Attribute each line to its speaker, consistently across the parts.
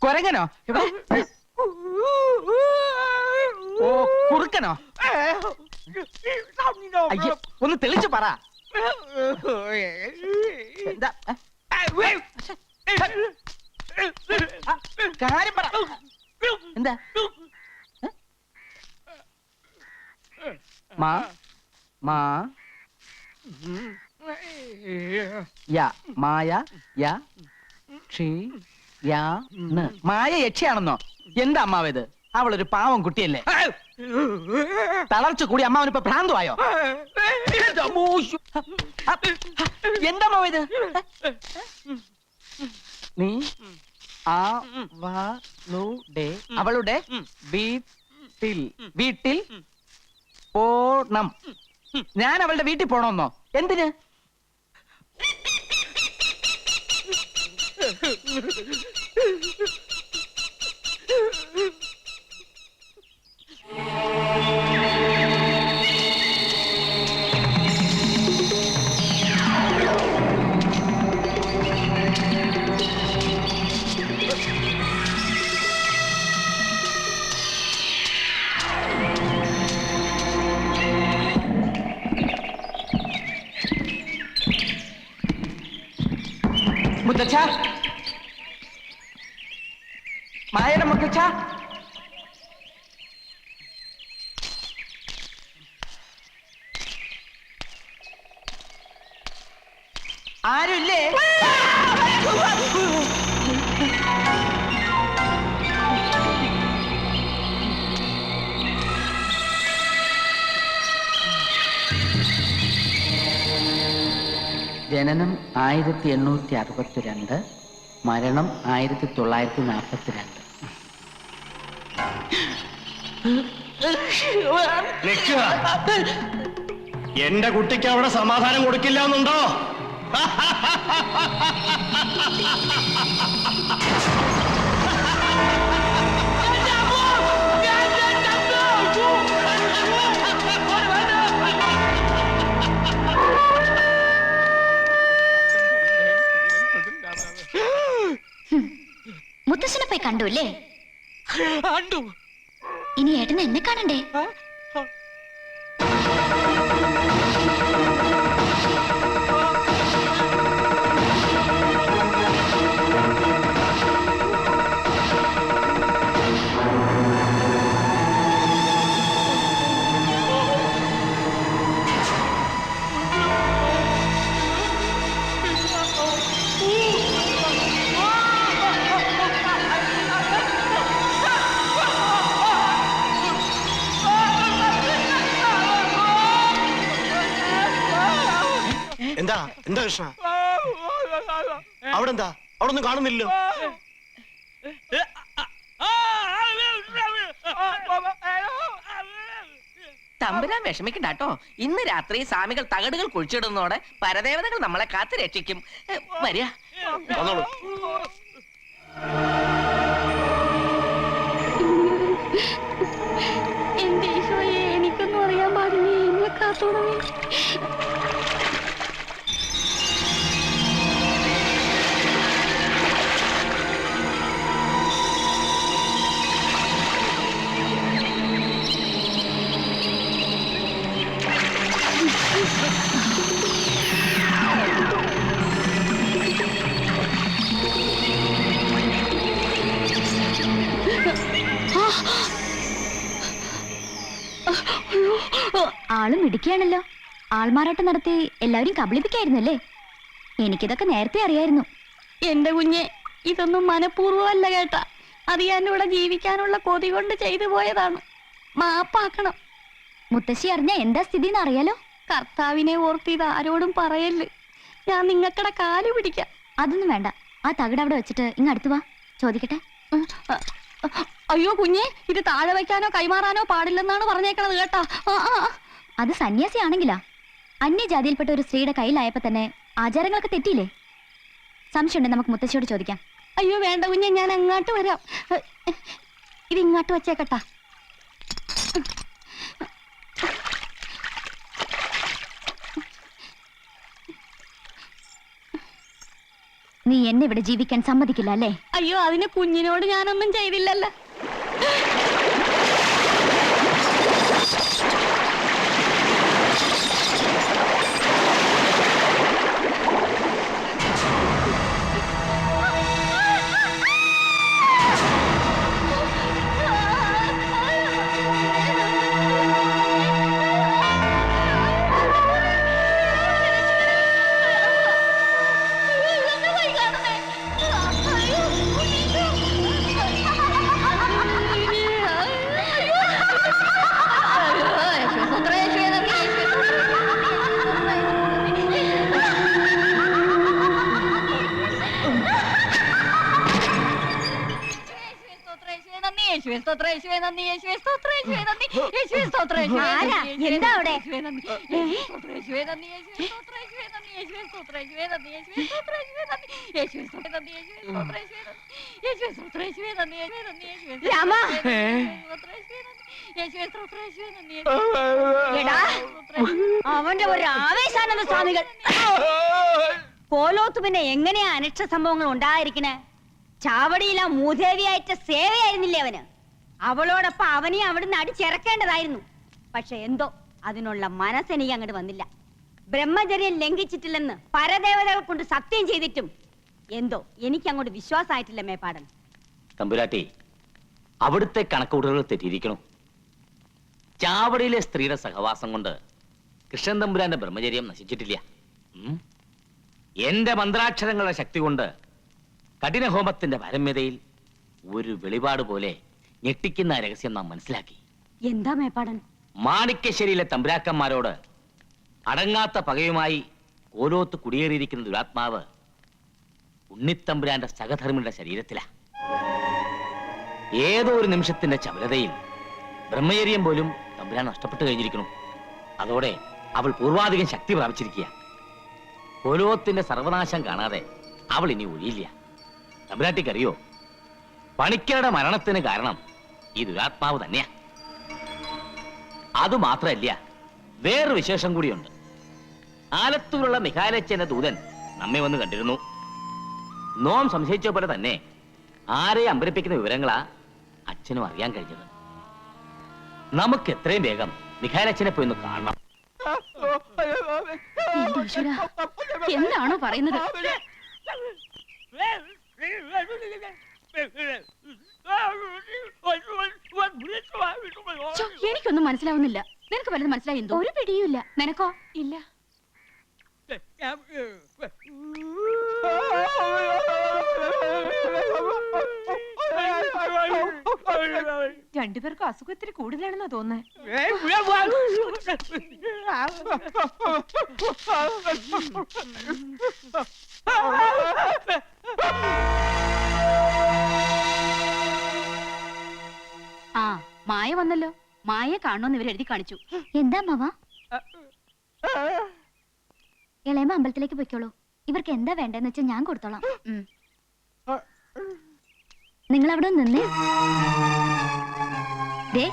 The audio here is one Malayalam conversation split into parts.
Speaker 1: കൊരങ്ങനോ? ഓ, കുറുക്കനോ? അയ്യോ, ഒന്ന് തെളിച്ചു പറ. എന്താ കാര്യം പറ. എന്താ? മാ മാ യാ മായ യാ ക്ഷീ യാ ന്. മായ യക്ഷിയാണെന്നോ? എന്താ അമ്മാവത്? അവളൊരു പാവം കുട്ടിയല്ലേ? തളർച്ച കൂടി അമ്മാവനിപ്പോ ഭ്രാന്തമായോ? എന്താ അമ്മാവത്? നീ അവളുടെ വീട്ടിൽ പോണം. ഞാൻ അവളുടെ വീട്ടിൽ പോണമെന്നോ? എന്തിന്? മുത്തച്ഛ, മായയുടെ മുത്തച്ഛ, ആരുമില്ലേ? ജനനം 1862, മരണം 1942.
Speaker 2: എന്റെ കുട്ടിക്ക് അവിടെ സമാധാനം കൊടുക്കില്ല എന്നുണ്ടോ?
Speaker 3: മുത്തശ്ശനെ പോയി കണ്ടു അല്ലേ? ഇനി ഏട്ടന് എന്നെ കാണണ്ടേ?
Speaker 2: എന്താ എന്താ കൃഷ്ണ? അവിടെ എന്താ? അവിടെ ഒന്നും കാണുന്നില്ലല്ലോ.
Speaker 1: തമ്പുരാൻ വിഷമിക്കണ്ടാട്ടോ. ഇന്ന് രാത്രി സ്വാമികൾ തകടുകൾ കുഴിച്ചിടുന്നതോടെ പരദേവതകൾ നമ്മളെ കാത്തു രക്ഷിക്കും. വരിക.
Speaker 3: എന്റെ ഈശോയെ, എനിക്കൊന്നും അറിയാൻ പാടില്ലേ? എന്നെ കാത്തോളമേ. ആളും ഇടിക്കുകയാണല്ലോ. ആൾമാറാട്ടം നടത്തി എല്ലാവരും കബളിപ്പിക്കായിരുന്നല്ലേ? എനിക്കിതൊക്കെ നേരത്തെ അറിയായിരുന്നു. എന്റെ കുഞ്ഞെ, ഇതൊന്നും മനഃപൂർവ്വമല്ല കേട്ടാ. അത് ഞാൻ ഇവിടെ ജീവിക്കാനുള്ള കൊതി കൊണ്ട് ചെയ്തു പോയതാണ്. മാപ്പാക്കണം. മുത്തശ്ശി അറിഞ്ഞ എന്താ സ്ഥിതി എന്ന് അറിയാലോ. കർത്താവിനെ ഓർത്ത് ഇത് ആരോടും പറയല്. ഞാൻ നിങ്ങൾക്കടെ കാല് പിടിക്കാം. അതൊന്നും വേണ്ട. ആ തകിട് അവിടെ വെച്ചിട്ട് ഇങ്ങടുത്ത് വാ, ചോദിക്കട്ടെ. അയ്യോ കുഞ്ഞെ, ഇത് താഴെ വയ്ക്കാനോ കൈമാറാനോ പാടില്ലെന്നാണ് പറഞ്ഞേക്കണത് കേട്ടാ. അത് സന്യാസിയാണെങ്കിലാ. അന്യജാതിയിൽപ്പെട്ട ഒരു സ്ത്രീയുടെ കയ്യിലായപ്പോ തന്നെ ആചാരങ്ങളൊക്കെ തെറ്റിയില്ലേ? സംശയമുണ്ട്, നമുക്ക് മുത്തശ്ശിയോട് ചോദിക്കാം. അയ്യോ വേണ്ട കുഞ്ഞെ, ഞാൻ അങ്ങോട്ട് വരാം. ഇത് ഇങ്ങോട്ട് വെച്ചേക്കട്ടാ. നീ എന്നെ ഇവിടെ ജീവിക്കാൻ സമ്മതിക്കില്ല അല്ലേ? അയ്യോ, അതിന് കുഞ്ഞിനോട് ഞാനൊന്നും ചെയ്തില്ലല്ലോ. എന്താ അവിടെ? അവന്റെ ഒരു ആവേശാനന്ദ സ്വാമികൾ. കോലോത്ത് പിന്നെ എങ്ങനെയാ അനിഷ്ട സംഭവങ്ങൾ ഉണ്ടായിരിക്കണേ? ചാവടിയില മൂദേവിയായിട്ട് സേവയായിരുന്നില്ലേ അവന്? അവളോടൊപ്പം അവനെ അവിടുന്ന് അടിച്ചിറക്കേണ്ടതായിരുന്നു. പക്ഷെ എന്തോ അതിനുള്ള മനസ്സെനിക്ക് അങ്ങോട്ട് വന്നില്ല. ബ്രഹ്മചര്യം ലംഘിച്ചിട്ടില്ലെന്ന് പരദേവതകൾ കൊണ്ട് സത്യം ചെയ്തിട്ടും എന്തോ എനിക്ക് അങ്ങോട്ട് വിശ്വാസമായിട്ടില്ല മേപ്പാടൻ.
Speaker 4: തമ്പുരാട്ടി, അവിടുത്തെ കണക്കുകൂട്ടലുകൾ തെറ്റിയിരിക്കണം. ചാവടിയിലെ സ്ത്രീയുടെ സഹവാസം കൊണ്ട് കൃഷ്ണൻ തമ്പുരാന്റെ ബ്രഹ്മചര്യം നശിച്ചിട്ടില്ല. എന്റെ മന്ത്രാക്ഷരങ്ങളുടെ ശക്തി കൊണ്ട് കഠിനഹോമത്തിന്റെ പരമ്യതയിൽ ഒരു വെളിപാട് പോലെ ഞെട്ടിക്കുന്ന രഹസ്യം നാം മനസ്സിലാക്കി.
Speaker 3: എന്താ മേപ്പാടൻ?
Speaker 4: മാണിക്യശ്ശേരിയിലെ തമ്പുരാക്കന്മാരോട് അടങ്ങാത്ത പകയുമായി കോലോത്ത് കുടിയേറിയിരിക്കുന്ന ദുരാത്മാവ് ഉണ്ണിത്തമ്പുരാന്റെ സഹധർമ്മിയുടെ ശരീരത്തിലാ. ഏതോ ഒരു നിമിഷത്തിന്റെ ചപലതയിൽ ബ്രഹ്മചര്യം പോലും തമ്പുരാൻ നഷ്ടപ്പെട്ടു കഴിഞ്ഞിരിക്കുന്നു. അതോടെ അവൾ പൂർവാധികം ശക്തി പ്രാപിച്ചിരിക്കുക. കോലോത്തിന്റെ സർവനാശം കാണാതെ അവൾ ഇനി ഒഴിയില്ല. തമ്പുരാട്ടിക്കറിയോ, പണിക്കരുടെ മരണത്തിന് കാരണം ഈ ദുരാത്മാവ് തന്നെയാ. അതുമാത്രമല്ല, വേറൊരു വിശേഷം കൂടിയുണ്ട്. ആലത്തൂരുള്ള മിഖാലച്ചന്റെ ദൂതൻ നമ്മെ വന്ന് കണ്ടിരുന്നു. നോം സംശയിച്ച പോലെ തന്നെ ആരെ അമ്പരിപ്പിക്കുന്ന വിവരങ്ങളാ അച്ഛനും അറിയാൻ കഴിഞ്ഞത്. നമുക്ക് എത്രയും വേഗം മിഖാലച്ചനെ പോയി ഒന്ന് കാണണം.
Speaker 3: എന്താണോ പറയുന്നത്? എനിക്കൊന്നും മനസ്സിലാവുന്നില്ല. നിനക്ക് വല്ലതും മനസ്സിലായി? ഒരു പിടിയുമില്ല. നിനക്കോ? ഇല്ല.
Speaker 5: രണ്ടുപേർക്കും അസുഖം ഇത്തിരി കൂടുതലാണെന്നാ തോന്നുന്നത്.
Speaker 3: ആ, മായ വന്നല്ലോ. മായയെ കാണുമെന്ന് ഇവർ എഴുതി കാണിച്ചു. എന്താ മാവ? ഇളയമ്മ അമ്പലത്തിലേക്ക് പൊയ്ക്കോളൂ. ഇവർക്ക് എന്താ വേണ്ടെന്ന് വെച്ചാൽ ഞാൻ കൊടുത്തോളാം. നിങ്ങൾ അവിടെ നിന്നേ. ദേ,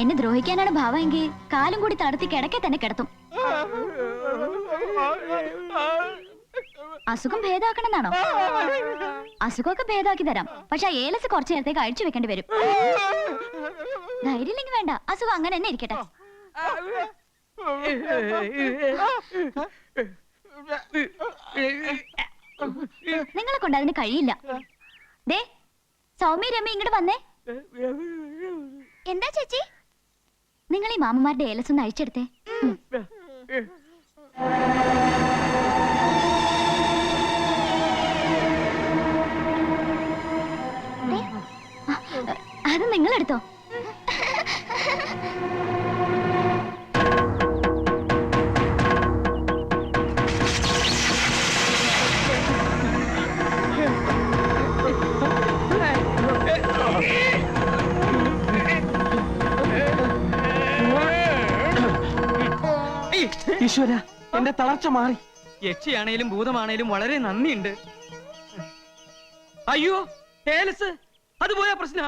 Speaker 3: എന്നെ ദ്രോഹിക്കാനാണ് ഭാവമെങ്കിൽ കാലും കൂടി തടത്തി കിടക്കെ തന്നെ കിടത്തും. അസുഖം ഭേദമാക്കണമെന്നാണോ? അസുഖമൊക്കെ ഭേദമാക്കി തരാം. പക്ഷെ ആ ഏലസ് കുറച്ചു നേരത്തേക്ക് അഴിച്ചു വെക്കേണ്ടി വരും. ധൈര്യമില്ലെങ്കിൽ വേണ്ട, അസുഖം അങ്ങനെ തന്നെ ഇരിക്കട്ടെ. നിങ്ങളെ കൊണ്ട് അതിന് കഴിയില്ല. ദേ, സൗമ്യ രമ്യ ഇങ്ങോട്ട് വന്നേ. എന്താ ചേച്ചി? നിങ്ങൾ ഈ മാമന്മാരുടെ ഏലസ് ഒന്ന് അഴിച്ചെടുത്തേ. അത് നിങ്ങളെടുത്തോ.
Speaker 6: ഈശ്വര, എന്റെ തളർച്ച മാറി. യക്ഷിയാണേലും ഭൂതമാണേലും വളരെ നന്ദിയുണ്ട്. അയ്യോ, ഏലസ് അത് പോയാ പ്രശ്ന.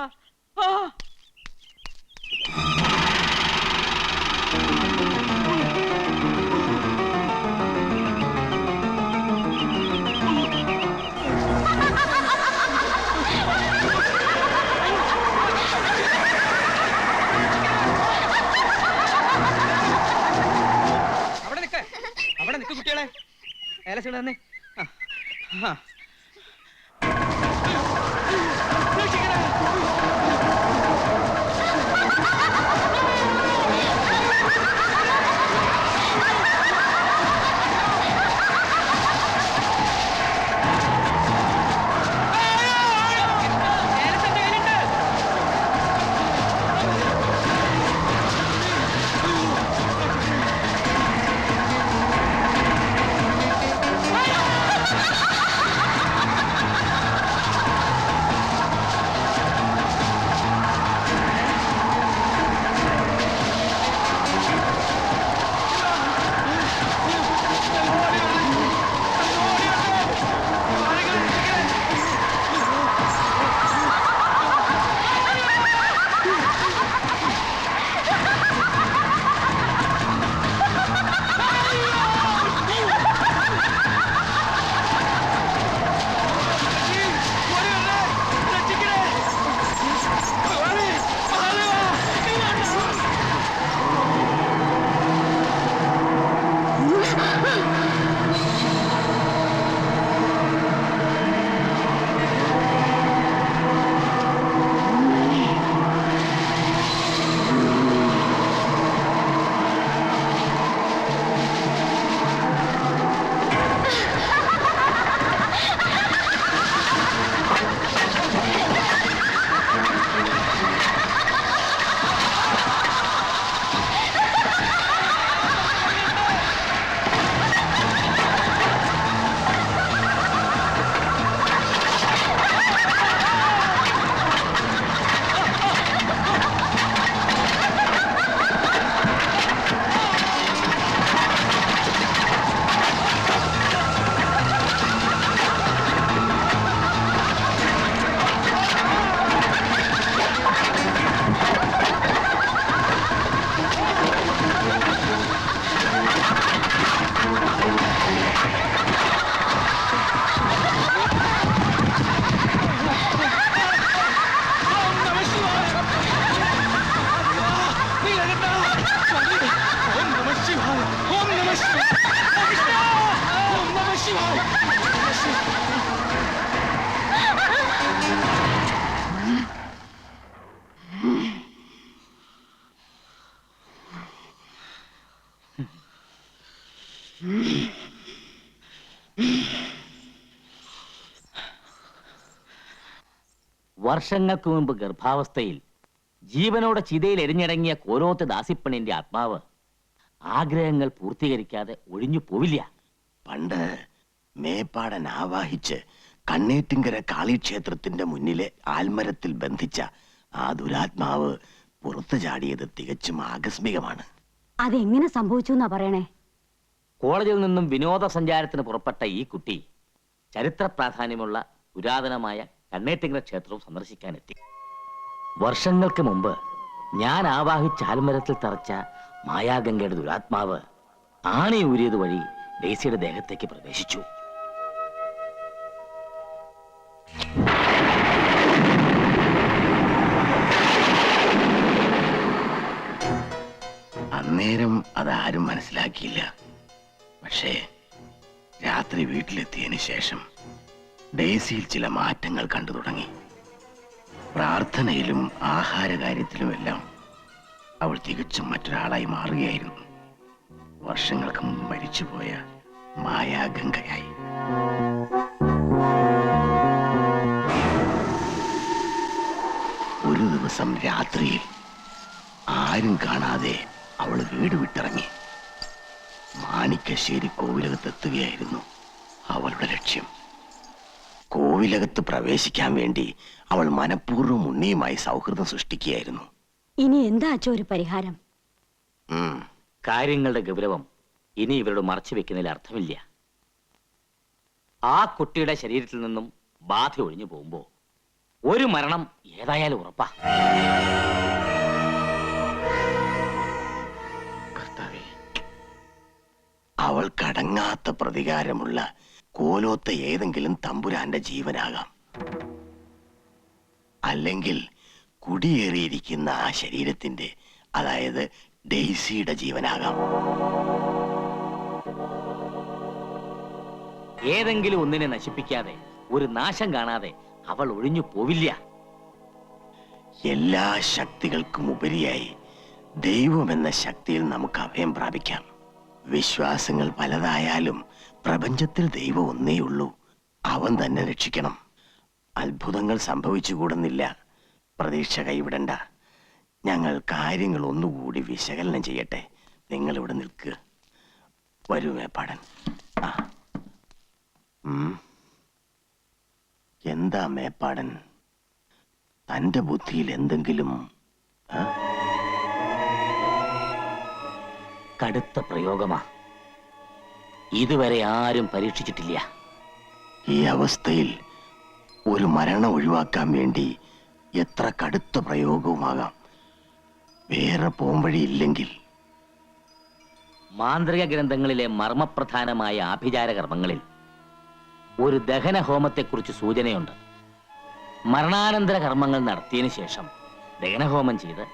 Speaker 6: തന്നെ
Speaker 4: വർഷങ്ങൾക്ക് മുമ്പ് ഗർഭാവസ്ഥയിൽ ജീവനോടെ ചിതയിൽ എരിഞ്ഞടങ്ങിയ കോരോത്ത് ദാസിപ്പണിന്റെ ആത്മാവ് ആഗ്രഹങ്ങൾ പൂർത്തീകരിക്കാതെ ഒഴിഞ്ഞു പോവില്ല.
Speaker 7: പണ്ട് മേപ്പാടൻ ആവാഹിച്ച് കണ്ണേറ്റിങ്കര കാളിക്ഷേത്രത്തിന്റെ മുന്നിലെ ആൽമരത്തിൽ ബന്ധിച്ച ആ ദുരാത്മാവ് പുറത്തു ചാടിയത് തികച്ചും ആകസ്മികമാണ്.
Speaker 3: അതെങ്ങനെ സംഭവിച്ചു എന്നാ പറയണേ?
Speaker 4: കോളേജിൽ നിന്നും വിനോദസഞ്ചാരത്തിന് പുറപ്പെട്ട ഈ കുട്ടി ചരിത്ര പ്രാധാന്യമുള്ള പുരാതനമായ കണ്ണേറ്റിങ്കര ക്ഷേത്രവും സന്ദർശിക്കാനെത്തി. വർഷങ്ങൾക്ക് മുമ്പ് ഞാൻ ആവാഹിച്ച ആൽമരത്തിൽ തറച്ച മായാഗംഗയുടെ ദുരാത്മാവ് ആണി ഊരിയത് വഴി ഡേസിയുടെ ദേഹത്തേക്ക് പ്രവേശിച്ചു.
Speaker 7: അന്നേരം അതാരും മനസ്സിലാക്കിയില്ല. പക്ഷേ രാത്രി വീട്ടിലെത്തിയതിനു ശേഷം ഡേസിയിൽ ചില മാറ്റങ്ങൾ കണ്ടു തുടങ്ങി. പ്രാർത്ഥനയിലും ആഹാരകാര്യത്തിലുമെല്ലാം അവൾ തികച്ചും മറ്റൊരാളായി മാറുകയായിരുന്നു. വർഷങ്ങൾക്ക് മുമ്പ് മരിച്ചുപോയ മായാഗംഗയായി. ഒരു ദിവസം രാത്രിയിൽ ആരും കാണാതെ അവൾ വീട് വിട്ടിറങ്ങി. മാണിക്കശ്ശേരി കോവിലകത്തെത്തുകയായിരുന്നു അവളുടെ ലക്ഷ്യം. കോവിലകത്ത് പ്രവേശിക്കാൻ വേണ്ടി അവൾ മനഃപൂർവ്വം ഉണ്ണിയുമായി സൗഹൃദം സൃഷ്ടിക്കുകയായിരുന്നു.
Speaker 3: ഇനി എന്താ അച്ഛോ ഒരു പരിഹാരം?
Speaker 4: കാര്യങ്ങളുടെ ഗൗരവം ഇനി ഇവരോട് മറച്ചു വെക്കുന്നതിൽ അർത്ഥമില്ല. ആ കുട്ടിയുടെ ശരീരത്തിൽ നിന്നും ബാധ ഒഴിഞ്ഞു പോകുമ്പോ ഒരു മരണം ഏതായാലും ഉറപ്പാ.
Speaker 7: കർത്താവേ, അവൾ കടങ്ങാത്ത പ്രതികാരമുള്ള കോലോത്ത ഏതെങ്കിലും തമ്പുരാന്റെ ജീവനാകാം. അല്ലെങ്കിൽ കുടിയേറിയിരിക്കുന്ന ആ ശരീരത്തിന്റെ, അതായത് ഡെയ്സിയുടെ ജീവനാകാം.
Speaker 4: ഏതെങ്കിലും ഒന്നിനെ നശിപ്പിക്കാതെ, ഒരു നാശം കാണാതെ അവൾ ഒഴിഞ്ഞു പോവില്ല.
Speaker 7: എല്ലാ ശക്തികൾക്കും ഉപരിയായി ദൈവമെന്ന ശക്തിയിൽ നമുക്ക് അഭയം പ്രാപിക്കാം. വിശ്വാസങ്ങൾ പലതായാലും പ്രപഞ്ചത്തിൽ ദൈവം ഒന്നേയുള്ളൂ. അവൻ തന്നെ രക്ഷിക്കണം. അത്ഭുതങ്ങൾ സംഭവിച്ചുകൂടുന്നില്ല. പ്രതീക്ഷ കൈവിടണ്ട. ഞങ്ങൾ കാര്യങ്ങൾ ഒന്നുകൂടി വിശകലനം ചെയ്യട്ടെ. നിങ്ങൾ ഇവിടെ നിൽക്കുക. വരൂ മേപ്പാടൻ. ആ. എന്താ മേപ്പാടൻ, തന്റെ ബുദ്ധിയിൽ എന്തെങ്കിലും
Speaker 4: കടുത്ത പ്രയോഗമാ. ഇതുവരെ ആരും പരീക്ഷിച്ചിട്ടില്ല.
Speaker 7: ഈ അവസ്ഥയിൽ ഒരു മരണം ഒഴിവാക്കാൻ വേണ്ടി എത്ര കടുത്ത പ്രയോഗവുമാകാം. വേറെ പോംവഴിയില്ലെങ്കിൽ
Speaker 4: മാന്ത്രിക ഗ്രന്ഥങ്ങളിലെ മർമ്മപ്രധാനമായ ആഭിചാര കർമ്മങ്ങളിൽ ഒരു ദഹന ഹോമത്തെക്കുറിച്ച് സൂചനയുണ്ട്. മരണാനന്തര കർമ്മങ്ങൾ നടത്തിയതിനു ശേഷം ദഹനഹോമം ചെയ്ത്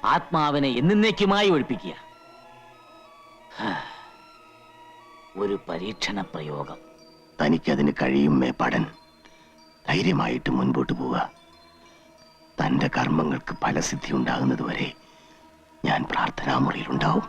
Speaker 4: ആത്മാവിനെ എന്നേക്കുമായി ഒഴിപ്പിക്കുക. ഒരു പരീക്ഷണ പ്രയോഗം.
Speaker 7: തനിക്കതിന് കഴിയും മേപ്പാടൻ. ധൈര്യമായിട്ട് മുൻപോട്ട് പോവുക. തന്റെ കർമ്മങ്ങൾക്ക് ഫലസിദ്ധി ഉണ്ടാകുന്നതുവരെ ഞാൻ പ്രാർത്ഥനാമുറിയിലുണ്ടാവും.